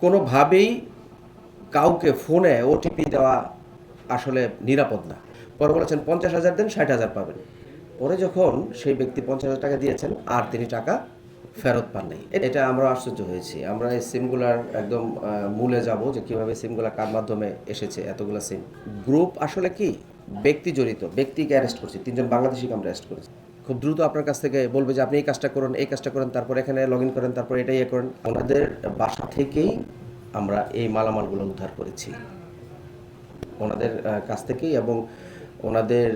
কোনোভাবেই কাউকে ফোনে ওটিপি দেওয়া আসলে নিরাপদ না। পরে বলেছেন 50,000 দেন 60,000 পাবেন। পরে যখন সেই ব্যক্তি 50,000 টাকা দিয়েছেন আর তিনি টাকা ফেরত পান নাই। এটা আমরা আশ্চর্য হয়েছি। আমরা এই সিমগুলার একদম মূলে যাব যে কীভাবে সিমগুলা কার মাধ্যমে এসেছে এতগুলো সিম। গ্রুপ আসলে কি ব্যক্তি জড়িত, ব্যক্তিকে অ্যারেস্ট করছি, 3 জন বাংলাদেশিকে আমরা অ্যারেস্ট করেছি। খুব দ্রুত আপনার কাছ থেকে বলবে যে আপনি এই কাজটা করুন, এই কাজটা করেন, তারপর এখানে লগ ইন করেন, তারপর এটাই করেন। ওনাদের বাসা থেকেই আমরা এই মালামালগুলো উদ্ধার করেছি, ওনাদের কাছ থেকেই। এবং ওনাদের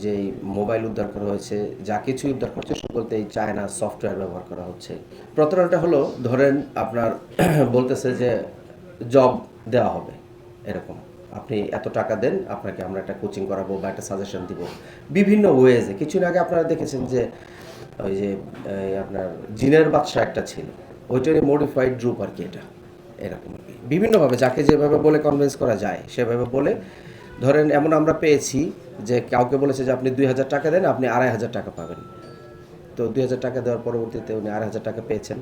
যেই মোবাইল উদ্ধার করা হয়েছে, যা কিছুই উদ্ধার করছে সকলতে এই চায়না সফটওয়্যার ব্যবহার করা হচ্ছে। প্রতারণাটা হলো, ধরেন আপনার বলতেছে যে জব দেওয়া হবে, এরকম আপনি এত টাকা দেন, আপনাকে আমরা একটা কোচিং করাবো বা একটা সাজেশন দিব বিভিন্ন ওয়েজে। কিছুদিন আগে আপনারা দেখেছেন যে ওই যে আপনার জিনের বাদশা একটা ছিল, ওইটারই মডিফাইড গ্রুপ আর কি। এটা এরকম আর কি বিভিন্নভাবে যাকে যেভাবে বলে কনভিন্স করা যায় সেভাবে বলে। ধরেন এমন আমরা পেয়েছি যে কাউকে বলেছে যে আপনি 2,000 টাকা দেন, আপনি 2,500 টাকা পাবেন। তো 2,000 টাকা দেওয়ার পরবর্তীতে উনি 2,500 টাকা পেয়েছেন।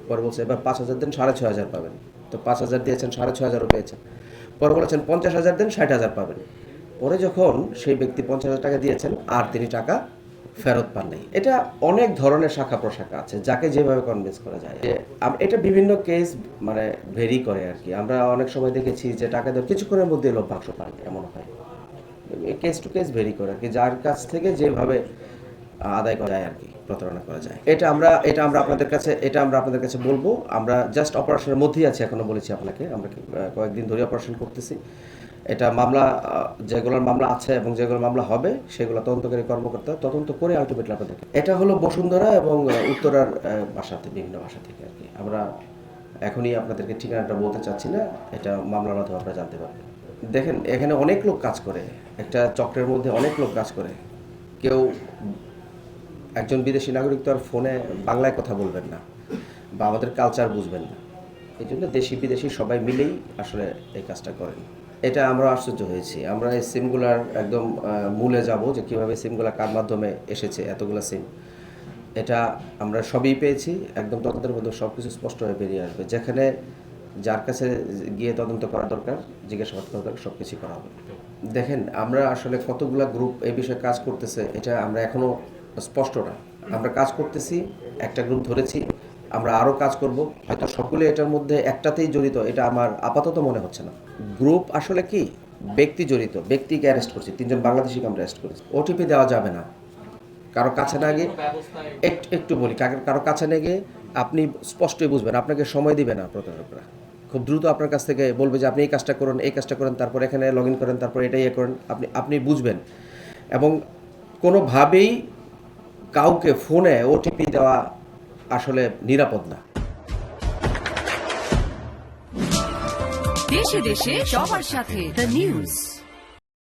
পরে বলছে এবার 5,000 দেন, 6,500 পাবেন। তো 5,000 দিয়েছেন, 6,500 পেয়েছেন। পরে বলেছেন 50,000 দেন, 60,000 পাবেন। পরে যখন সেই ব্যক্তি 50,000 টাকা দিয়েছেন আর তিনি টাকা ফেরত পান নাই। এটা অনেক ধরনের শাখা প্রশাখা আছে, যাকে যেভাবে কনভিন্স করা যায়। এটা বিভিন্ন কেস মানে ভেরি করে আর কি। আমরা অনেক সময় দেখেছি যে টাকা দেওয়ার কিছুক্ষণের মধ্যে লভ্যাংশ পান, এমন হয়। কেস টু কেস ভেরি করে আর কি, যার কাছ থেকে যেভাবে আদায় করা যায় আর কি, প্রতারণা করা যায়। এটা আমরা আপনাদের কাছে বলবো। আমরা জাস্ট অপারেশনের মধ্যেই আছি, এখনো বলেছি আপনাকে। আমরা কয়েকদিন ধরে অপারেশন করতেছি। এটা মামলা, যেগুলোর মামলা আছে এবং যেগুলো মামলা হবে সেগুলো তদন্তকারী কর্মকর্তা তদন্ত করে আলটিমেটলি আপনাদেরকে। এটা হলো বসুন্ধরা এবং উত্তরার বাসাতে, বিভিন্ন বাসা থেকে আর কি। আমরা এখনই আপনাদেরকে ঠিকানাটা বলতে চাচ্ছি না, এটা মামলার মাধ্যমে আপনারা জানতে পারবেন। দেখেন, এখানে অনেক লোক কাজ করে, একটা চক্রের মধ্যে অনেক লোক কাজ করে। কেউ, একজন বিদেশি নাগরিক তো আর ফোনে বাংলায় কথা বলবেন না বা আমাদের কালচার বুঝবেন না। এই জন্য দেশি বিদেশি সবাই মিলেই আসলে এই কাজটা করেন। এটা আমরা আশ্চর্য হয়েছি। আমরা এই সিমগুলার একদম মূলে যাব যে কীভাবে সিমগুলা কার মাধ্যমে এসেছে এতগুলো সিম। এটা আমরা সবই পেয়েছি, একদম তদন্তের মধ্যে সব কিছু স্পষ্টভাবে বেরিয়ে আসবে। যেখানে যার কাছে গিয়ে তদন্ত করা দরকার, জিজ্ঞাসাবাদ করা দরকার, সব কিছুই করা হবে। দেখেন, আমরা আসলে কতগুলা গ্রুপ এই বিষয়ে কাজ করতেছে এটা আমরা এখনও স্পষ্ট না। আমরা কাজ করতেছি, একটা গ্রুপ ধরেছি, আমরা আরও কাজ করব। হয়তো সকলে এটার মধ্যে একটাতেই জড়িত, এটা আমার আপাতত মনে হচ্ছে না। গ্রুপ আসলে কি ব্যক্তি জড়িত, ব্যক্তিকে অ্যারেস্ট করছি, 3 জন বাংলাদেশিকে আমরা অ্যারেস্ট করেছি। ওটিপি দেওয়া যাবে না কারো কাছে না গিয়ে। একটু বলি, কারো কাছে না গিয়ে আপনি স্পষ্টই বুঝবেন, আপনাকে সময় দিবে না প্রতারকরা। খুব দ্রুত আপনার কাছ থেকে বলবে যে আপনি এই কাজটা করুন, এই কাজটা করেন, তারপর এখানে লগ ইন করেন, তারপর এটাই করেন। আপনি বুঝবেন। এবং কোনোভাবেই কাউকে ফোনে ওটিপি দেওয়া আসলে নিরাপদ না। দেশে দেশে সবার সাথে দ্য নিউজ।